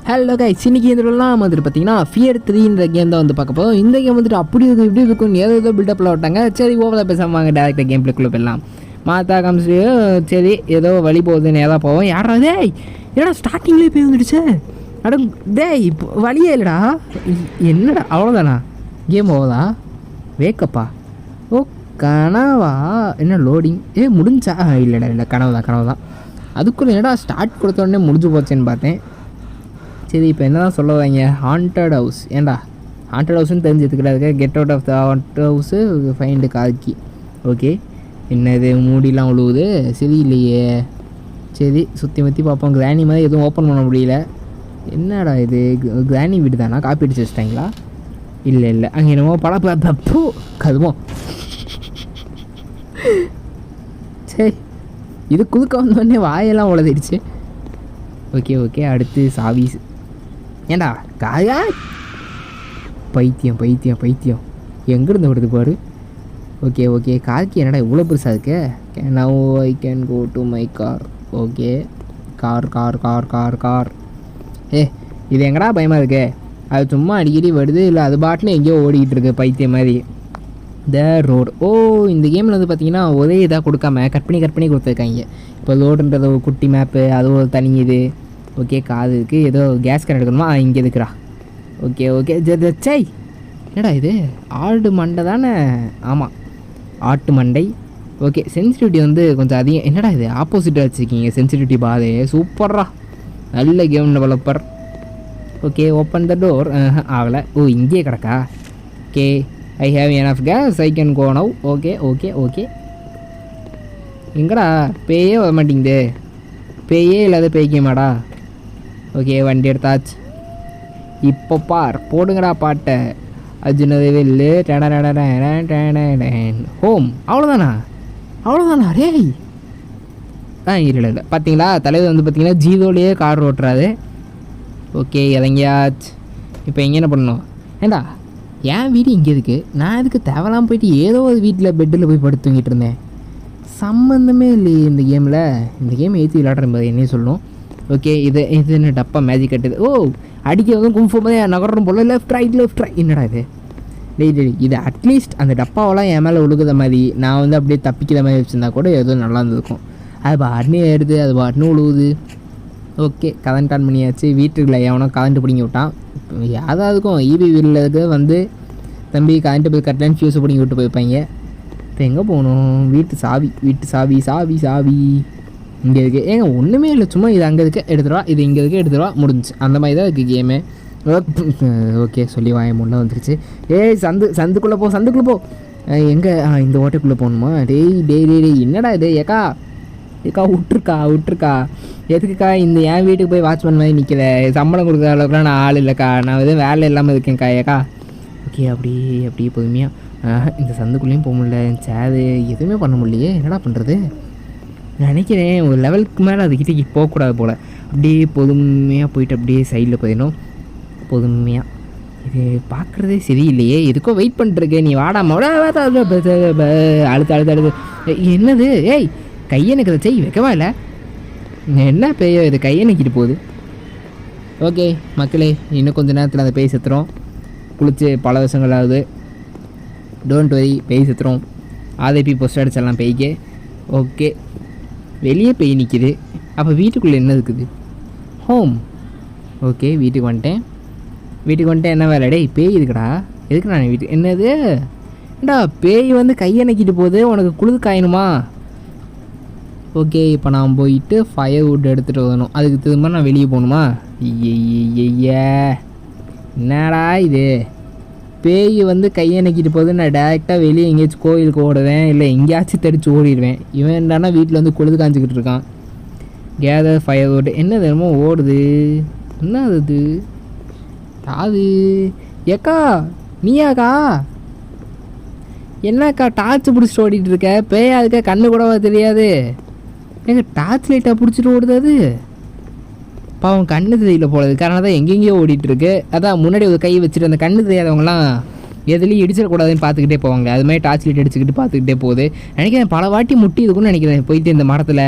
Hello guys, இன்னைக்கு இதெல்லாம் வந்துட்டு பார்த்தீங்கன்னா ஃபியர் 3ன்ற கேம் தான் வந்து பார்க்க போதும். இந்த கேம் வந்துட்டு அப்படி இருக்கும் இப்படி இருக்குன்னு ஏதோ பில்டப்பில் விட்டாங்க. சரி ஓவராக பேசாமல் வாங்க டேரெக்டாக கேம் பிளேக்குள்ளே போயிடலாம். மாத்தா காமிச்சு சரி ஏதோ வழி போகுதுன்னு ஏதா போவோம். யாரா டேய் ஏடா ஸ்டார்டிங்லேயே போய் வந்துடுச்சு. அட டேய் இப்போ வழியே இல்லைடா. என்னடா அவ்வளோதானா கேம் ஓவதா? வேக்கப்பா ஓ கனவா? என்ன லோடிங் முடிஞ்சா? இல்லைடா இல்லை கனவு தான். அதுக்குள்ளே என்னடா ஸ்டார்ட் கொடுத்தோடனே முடிஞ்சு போச்சேன்னு பார்த்தேன். சரி இப்போ என்ன தான் சொல்ல வைங்க? Haunted house. ஏன்டா ஹாண்டட் ஹவுஸ்ன்னு தெரிஞ்சதுக்கிடாது. Get out of the haunted house find காக்கி. ஓகே என்னது மூடிலாம் உழுவுது சரியில்லையே. சரி சுற்றி முற்றி பார்ப்போம். கிராணி மாதிரி எதுவும் ஓப்பன் பண்ண முடியல. என்னடா இது கிராணி வீடு தானா? காப்பி அடிச்சு வச்சிட்டாங்களா? இல்லை அங்கே என்னமோ பழப்போ கதுமோ. சரி இது குதுக்க வந்தோடனே வாயெல்லாம் உழதிடுச்சு. ஓகே அடுத்து சாவி. ஏண்டா காயா பைத்தியம் எங்கேருந்து வருது பாரு. ஓகே கார்க்கு என்னடா இவ்வளோ பெருசாக இருக்கு? Now I can go to my car. Okay car இது எங்கடா பயமாக இருக்கு? அது சும்மா அடிக்கடி வருது, இல்லை அது பாட்டில் எங்கேயோ ஓடிக்கிட்டு இருக்கு பைத்தியம் மாதிரி. The road. இந்த கேமில் வந்து பார்த்தீங்கன்னா ஒரே இதாக கொடுக்காம கட் பண்ணி கொடுத்துருக்காங்க. இப்போ ரோடுன்றது ஒரு குட்டி மேப்பு, அது ஒரு தனி இது. ஓகே காதுக்கு ஏதோ கேஸ் கன் எடுக்கணுமா? இங்கே இருக்கிறா. ஓகே சை என்னடா இது ஆடு மண்டை தானே? ஆமாம் ஆட்டு மண்டை. ஓகே சென்சிட்டிவிட்டி வந்து கொஞ்சம் அதிகம். என்னடா இது ஆப்போசிட்டாக வச்சுருக்கீங்க சென்சிட்டிவிட்டி பாதே. சூப்பர்ரா, நல்ல game developer. Okay open the door. ஆகலை. இங்கேயே கிடக்கா? Okay I have enough gas I can go now. Okay எங்கடா பேயே வர மாட்டேங்குது. பேயே இல்லாத பேய்க்குமாடா? ஓகே வண்டி எடுத்தாச்சு. இப்போ பார் போடுங்கடா பாட்டை. அர்ஜுனது வெல்லு ஹோம். அவ்வளோதானா ரேய்? இல்லை பார்த்தீங்களா தலைவர் வந்து பார்த்தீங்கன்னா ஜீரோலேயே கார் ஓட்டுறாரு. ஓகே இறங்கியாச்சு. இப்போ எங்கே என்ன பண்ணணும்? ஏண்டா என் வீடு இங்கே இருக்குது, நான் இதுக்கு தேவையில்லாமல் போயிட்டு ஏதோ ஒரு வீட்டில் பெட்டில் போய் படுத்து தூங்கிட்டு இருந்தேன். சம்மந்தமே இல்லையே இந்த கேமில். இந்த கேம் ஏற்றி விளையாடுறது என்னையே சொல்லணும். ஓகே இது டப்பா மேஜிக் கட்டுது. அடிக்கிறது கும்பு மாதிரி நகரம் போல. Left right. என்னடா இது? டெய் இது அட்லீஸ்ட் அந்த டப்பாவெல்லாம் என் மேலே ஒழுகுத மாதிரி நான் வந்து அப்படியே தப்பிக்கிற மாதிரி வச்சுருந்தா கூட ஏதோ நல்லா இருந்திருக்கும். அது பாட்னே ஏறுது, அது பாட்னு உழுவுது. ஓகே கரண்ட் ஆன் பண்ணியாச்சு. வீட்டுக்குள்ள எவனோ கரண்ட்டு பிடிங்கி விட்டான். யாராவதுக்கும் ஈபி வீட்டில் வந்து தம்பி கரண்ட்டு போய் கட்டலன்னு ஃபியூஸை பிடிங்கி விட்டு போயிருப்பாங்க. இப்போ எங்கே போகணும்? வீட்டு சாவி இங்கே இருக்குது. ஏங்க ஒன்றுமே இல்லை, சும்மா இது அங்கே இருக்க எடுத்துருவா, இது இங்கே இருக்க எடுத்துருவா, முடிஞ்சிச்சு. அந்த மாதிரி தான் இருக்குது கேமு. ஓகே சொல்லி வாய முன்னே வந்துருச்சு. சந்துக்குள்ளே போ. எங்கே? இந்த ஓட்டைக்குள்ளே போகணுமா? டேய் என்னடா இது? ஏக்கா விட்டுருக்கா எதுக்குக்கா இந்த என் வீட்டுக்கு போய் வாட்ச்மேன் மாதிரி நிற்கிற? சம்பளம் கொடுக்குற அளவுக்குலாம் நான் ஆள் இல்லைக்கா, நான் எதுவும் வேலை இல்லாமல் இருக்கேன்க்கா. ஏக்கா ஓகே அப்படியே பொறுமையாக இந்த சந்துக்குள்ளேயும் போக முடியல. சேது எதுவுமே பண்ண முடியலையே, என்னடா பண்ணுறது? நினைக்கிறேன் ஒரு லெவலுக்கு மேலே அதுக்கிட்டே போகக்கூடாது போல். அப்படியே பொறுமையாக போயிட்டு அப்படியே சைடில் போயிடணும். பொறுமையாக இது பார்க்குறதே சரியில்லையே. எதுக்கோ வெயிட் பண்ணிட்டுருக்கேன். நீ வாடாம அழுத்து. என்னது? கையனுக்கு அதை வைக்கவா இல்லை? என்ன பேயோ இது கையனுக்கிட்டு போகுது. ஓகே மக்களே, இன்னும் கொஞ்சம் நேரத்தில் அந்த பேய் செத்துறோம். குளிச்சு பல வருஷங்கள் ஆகுது. டோன்ட் வரி, பேய் செத்துறோம். ஆதேபி போஸ்ட் அடிச்சிடலாம் பேய்க்கு. ஓகே வெளியே பேய் நிற்கிது. அப்போ வீட்டுக்குள்ளே என்ன இருக்குது? ஹோம். ஓகே வீட்டுக்கு வந்துட்டேன். என்ன வேலை? டேய் பேய் இருக்குடா. எதுக்கு நான் வீட்டுக்கு? என்னது ஏண்டா பேய் வந்து கையணைக்கிட்டு போகுது, உனக்கு குளிர் காயணுமா? ஓகே இப்போ நான் போயிட்டு ஃபயர் வுட் எடுத்துகிட்டு வரணும். அதுக்கு திரும்ப நான் வெளியே போகணுமா? என்னடா இது? பேய் வந்து கையணைக்கிட்டு போகுது, நான் டேரெக்டாக வெளியே எங்கேயாச்சும் கோயிலுக்கு ஓடுவேன், இல்லை எங்கேயாச்சும் தெரிச்சு ஓடிடுவேன். இவன் என்னன்னா வீட்டில் வந்து குளிர் காஞ்சிக்கிட்டு இருக்கான். Gather fire would. என்ன தெரியுமோ ஓடுது? என்ன அது? ஏக்கா நீயாக்கா? என்னக்கா டார்ச் பிடிச்சிட்டு ஓடிட்டு இருக்க? பேயா இருக்க கண்ணு கூடவா தெரியாது? எங்க டார்ச் லைட்டாக பிடிச்சிட்டு ஓடுது அது? பாவம் கண்ணு தெரியல போலது, காரணம் தான் எங்கெங்கேயோ ஓடிட்டுருக்கு. அதான் முன்னாடி ஒரு கை வச்சுட்டு அந்த கண்ணு தெரியாதவங்களாம் எதுலேயும் இடிச்சிடக்கூடாதுன்னு பார்த்துக்கிட்டே போவாங்க. அது மாதிரி டார்ச் லைட் அடிச்சுக்கிட்டு பார்த்துக்கிட்டே போகுது. நினைக்கிறேன் பல வாட்டி முட்டி இருக்குன்னு நினைக்கிறேன் போயிட்டு இந்த மரத்தில்.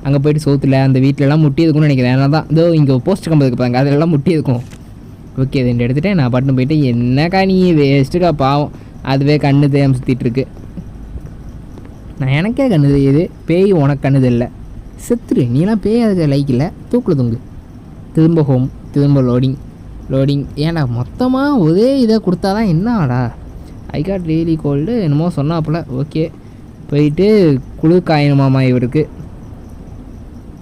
அங்கே போயிட்டு சோத்தில் அந்த வீட்டிலலாம் முட்டி இருக்கும்னு நினைக்கிறேன். அதனால தான் இதோ இங்கே போஸ்ட் கம்பதுக்கு பாருங்க அதிலெல்லாம் முட்டி இருக்கும். ஓகே இது எடுத்துகிட்டேன் நான் பாட்டுன்னு போயிட்டு என்னக்கா நீ வேஸ்ட்டுக்கா பாவம் அதுவே கண்ணு தேம் சுற்றிட்டுருக்கு. நான் எனக்கே கண்ணு தெரியுது பேய் உனக்கு கண்ணு தெரியல செத்துரு நீலாம் பேய் அதுக்கு லைக் இல்லை தூக்கில் தூங்கு. திரும்ப ஹோம் திரும்ப லோடிங் ஏன்டா மொத்தமாக ஒரே இதை கொடுத்தா தான் என்ன ஆடா. ஐ காட் ரியலி கோல்டு என்னமோ சொன்னாப்புல. ஓகே போயிட்டு குளிர் காயணுமாமா இவருக்கு.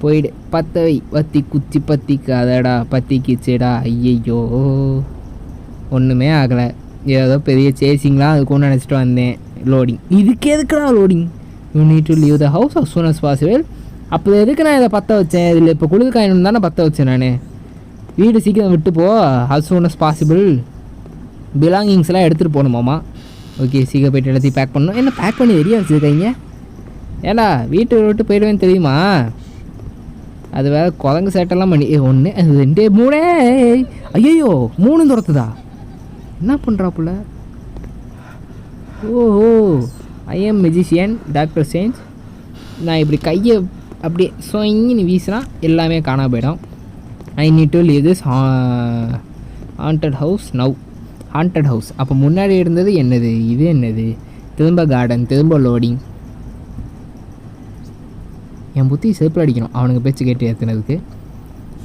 போயிடு பத்தவை பத்தி குச்சி பத்திக்கு அதடா பத்திக்குச்சேடா. ஐயையோ ஒன்றுமே ஆகலை. ஏதோ பெரிய சேசிங்லாம் அதுக்கும் நினச்சிட்டு வந்தேன். லோடிங் இதுக்கு எதுக்குடா loading. You need to leave the house as soon as possible. அப்போ எதுக்கு நான் இதை பற்ற வச்சேன். இதில் இப்போ குளிர் காயணும் தானே பற்ற வச்சேன் நான். வீடு சீக்கிரம் விட்டு போ as soon as possible. பிலாங்கிங்ஸ்லாம் எடுத்துகிட்டு போகணுமாம்மா. ஓகே சீக்கிரம் போய்ட்டு எல்லாத்தையும் பேக் பண்ணணும். என்ன பேக் பண்ணி ரெடியாக வச்சுருக்கீங்க. ஏடா வீட்டை விட்டு போயிடுவேன்னு தெரியுமா. அது வேறு குரங்கு சேட்டெல்லாம் பண்ணி 1 2 3 ஐயோ 3 துரத்துதா என்ன பண்ணுறாப்புல. ஓஹோ I am magician doctor change. நான் இப்படி கையை அப்படியே சொங்கின்னு வீசினா எல்லாமே காணாம போயிடும். I need to leave this haunted house now. Haunted house அப்போ முன்னாடி இருந்தது என்னது இது என்னது. திரும்ப கார்டன் திரும்ப லோடிங். என் புத்தி செருப்பில் அடிக்கணும் அவனுக்கு பேச்சு கேட்டு ஏற்றுனதுக்கு.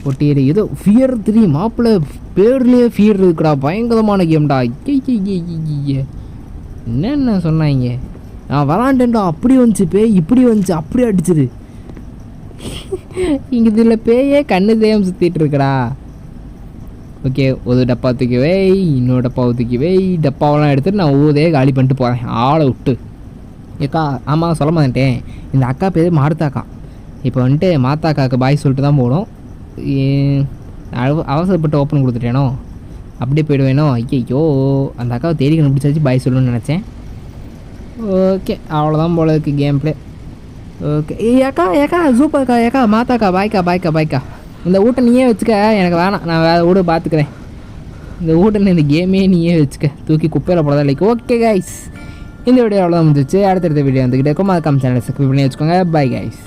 ஒட்டியது ஏதோ ஃபியர் 3 மாப்பிள்ளை பேர்லேயே ஃபியர் இருக்குடா பயங்கரமான கேம்டா. என்னென்ன சொன்னாங்க நான் விளாண்டேன்டா அப்படி வந்துச்சு பேய் இப்படி வந்துச்சு அப்படி அடிச்சுது. இங்கே இதில் பேயே கண்ணு தேயம் சுற்றிட்டு இருக்கடா. ஓகே ஒரு டப்பா தூக்கி வை இன்னொரு டப்பாவை தூக்கி வை. டப்பாவெல்லாம் எடுத்துகிட்டு நான் ஊதே காலி பண்ணிட்டு போகிறேன் ஆளை விட்டு. ஏக்கா ஆமாம் சொல்ல மாட்டேன் இந்த அக்கா பேர் மாடுத்தாக்கா. இப்போ வந்துட்டு மாத்தாக்காவுக்கு பாய் சொல்லிட்டு தான் போகணும். அவசரப்பட்டு ஓப்பன் கொடுத்துட்டேனோ அப்படியே போயிடுவேனோ. ஐயோ அந்த அக்காவை தேடி கண்டுபிடிச்சாச்சு பாய் சொல்லணும்னு நினச்சேன். ஓகே அவ்வளோதான் போல இருக்குது கேம் ப்ளே. ஓகே ஏக்கா சூப்பர்க்கா ஏக்கா மாத்தாக்கா பாய்க்கா. இந்த வீட்டை நீயே வச்சுக்க எனக்கு வேணாம் நான் வேறு வீடு பார்த்துக்கிறேன். இந்த வீட்டை இந்த கேமே நீயே வச்சுக்க தூக்கி குப்பையில் போடாதான் லைக். ஓகே கைஸ் இந்த வீடியோ அவ்வளோதான் முடிஞ்சிச்சு. அடுத்தடுத்த வீடியோ வந்துக்கிட்டே இருக்கும். மறக்காம சேனலை சப்ஸ்கிரைப் பண்ணி வச்சுக்கோங்க. Bye guys.